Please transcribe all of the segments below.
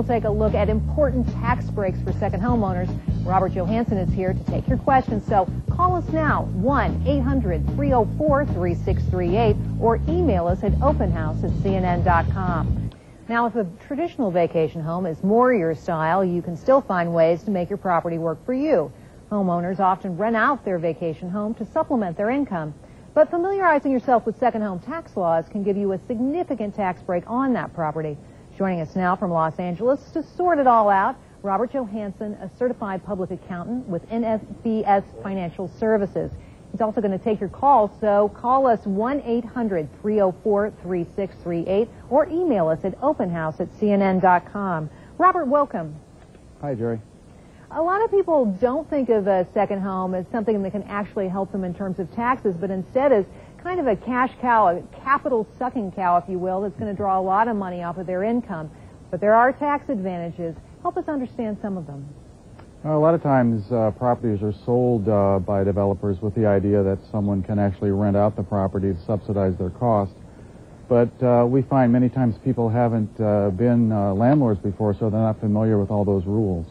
we'll take a look at important tax breaks for second homeowners. Robert Johanson is here to take your questions, so call us now, 1-800-304-3638, or email us at openhouse@cnn.com. Now, if a traditional vacation home is more your style, you can still find ways to make your property work for you. Homeowners often rent out their vacation home to supplement their income. But familiarizing yourself with second home tax laws can give you a significant tax break on that property. Joining us now from Los Angeles to sort it all out, Robert Johanson, a certified public accountant with NFBS Financial Services. He's also going to take your calls, so call us 1-800-304-3638 or email us at openhouse@cnn.com. Robert, welcome. Hi, Jerry. A lot of people don't think of a second home as something that can actually help them in terms of taxes, but instead as kind of a cash cow, a capital sucking cow, if you will, that's going to draw a lot of money off of their income. But there are tax advantages. Help us understand some of them. A lot of times properties are sold by developers with the idea that someone can actually rent out the property to subsidize their cost. But we find many times people haven't been landlords before, so they're not familiar with all those rules.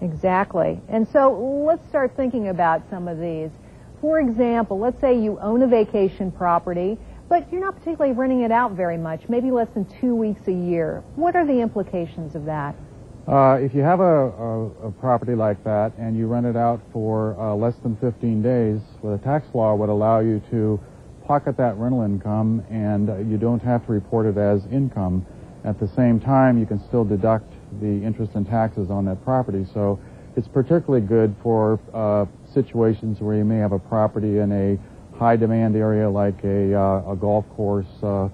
Exactly. And so let's start thinking about some of these. For example, let's say you own a vacation property, but you're not particularly renting it out very much, maybe less than 2 weeks a year. What are the implications of that? If you have a property like that and you rent it out for less than 15 days, well, the tax law would allow you to pocket that rental income, and you don't have to report it as income. At the same time, you can still deduct the interest and taxes on that property. So it's particularly good for situations where you may have a property in a high demand area like a golf course, for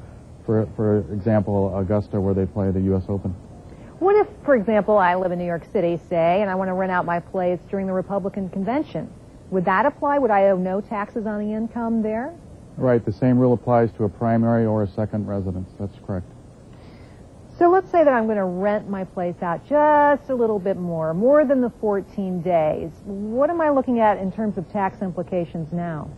example, Augusta, where they play the U.S. Open. What if, for example, I live in New York City, say, and I want to rent out my place during the Republican convention? Would that apply? Would I owe no taxes on the income there? Right. The same rule applies to a primary or a second residence. That's correct. So let's say that I'm going to rent my place out just a little bit more than the 14 days. What am I looking at in terms of tax implications now?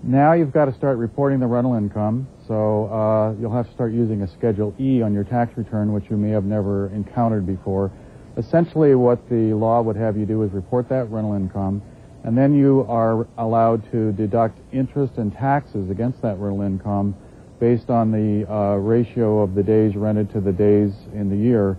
Now you've got to start reporting the rental income, so you'll have to start using a Schedule E on your tax return, which you may have never encountered before. Essentially what the law would have you do is report that rental income, and then you are allowed to deduct interest and taxes against that rental income based on the ratio of the days rented to the days in the year.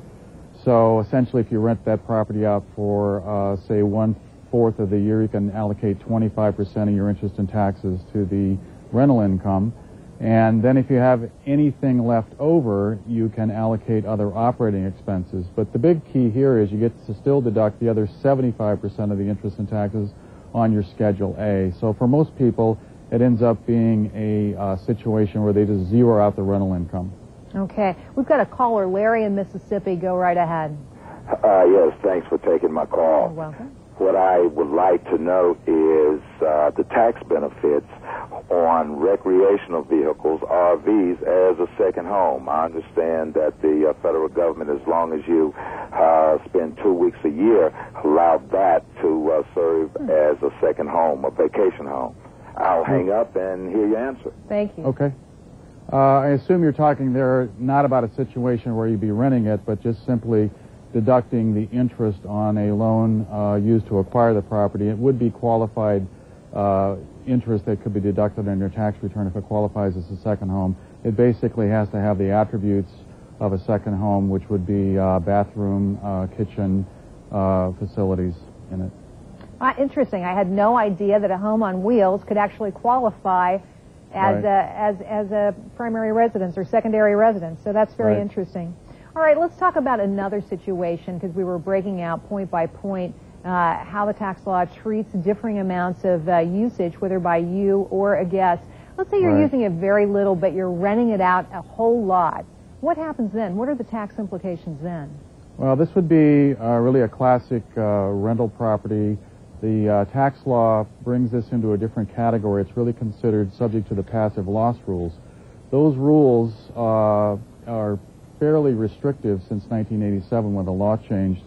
So essentially if you rent that property out for, say, 1/4 of the year, you can allocate 25% of your interest and taxes to the rental income. And then if you have anything left over, you can allocate other operating expenses. But the big key here is you get to still deduct the other 75% of the interest and taxes on your Schedule A. So for most people, it ends up being a situation where they just zero out the rental income. Okay. We've got a caller, Larry in Mississippi. Go right ahead. Yes, thanks for taking my call. You're welcome. What I would like to know is the tax benefits on recreational vehicles, RVs, as a second home. I understand that the federal government, as long as you spend 2 weeks a year, allowed that to serve as a second home, a vacation home. I'll hang up and hear your answer. Thank you. Okay. I assume you're talking there not about a situation where you'd be renting it, but just simply deducting the interest on a loan used to acquire the property. It would be qualified interest that could be deducted on your tax return if it qualifies as a second home. It basically has to have the attributes of a second home, which would be bathroom, kitchen, facilities in it. Interesting. I had no idea that a home on wheels could actually qualify as a primary residence or secondary residence. So that's very interesting. All right, let's talk about another situation, because we were breaking out point by point how the tax law treats differing amounts of usage, whether by you or a guest. Let's say you're using it very little, but you're renting it out a whole lot. What happens then? What are the tax implications then? Well, this would be really a classic rental property. The tax law brings this into a different category. It's really considered subject to the passive loss rules. Those rules are fairly restrictive since 1987 when the law changed.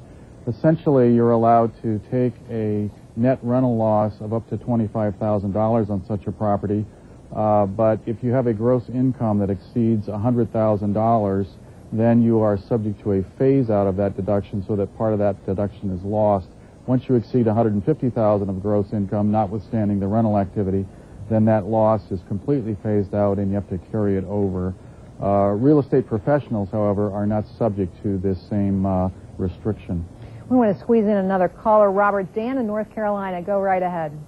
Essentially, you're allowed to take a net rental loss of up to $25,000 on such a property, but if you have a gross income that exceeds $100,000, then you are subject to a phase out of that deduction so that part of that deduction is lost. Once you exceed $150,000 of gross income, notwithstanding the rental activity, then that loss is completely phased out and you have to carry it over. Real estate professionals, however, are not subject to this same restriction. We want to squeeze in another caller. Robert, Dan in North Carolina. Go right ahead.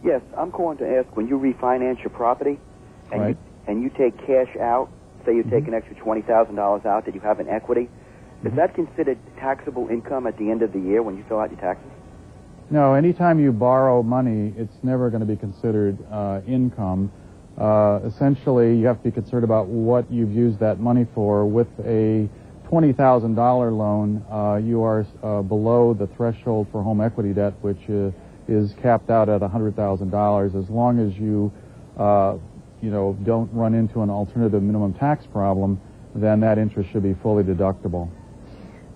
Yes, I'm calling to ask, when you refinance your property and, right. you take cash out, say you take an extra $20,000 out that you have in equity, is that considered taxable income at the end of the year when you fill out your taxes? No, anytime you borrow money, it's never going to be considered income. Essentially, you have to be concerned about what you've used that money for. With a $20,000 loan, you are below the threshold for home equity debt, which is capped out at $100,000. As long as you, don't run into an alternative minimum tax problem, then that interest should be fully deductible.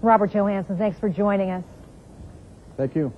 Robert Johanson, thanks for joining us. Thank you.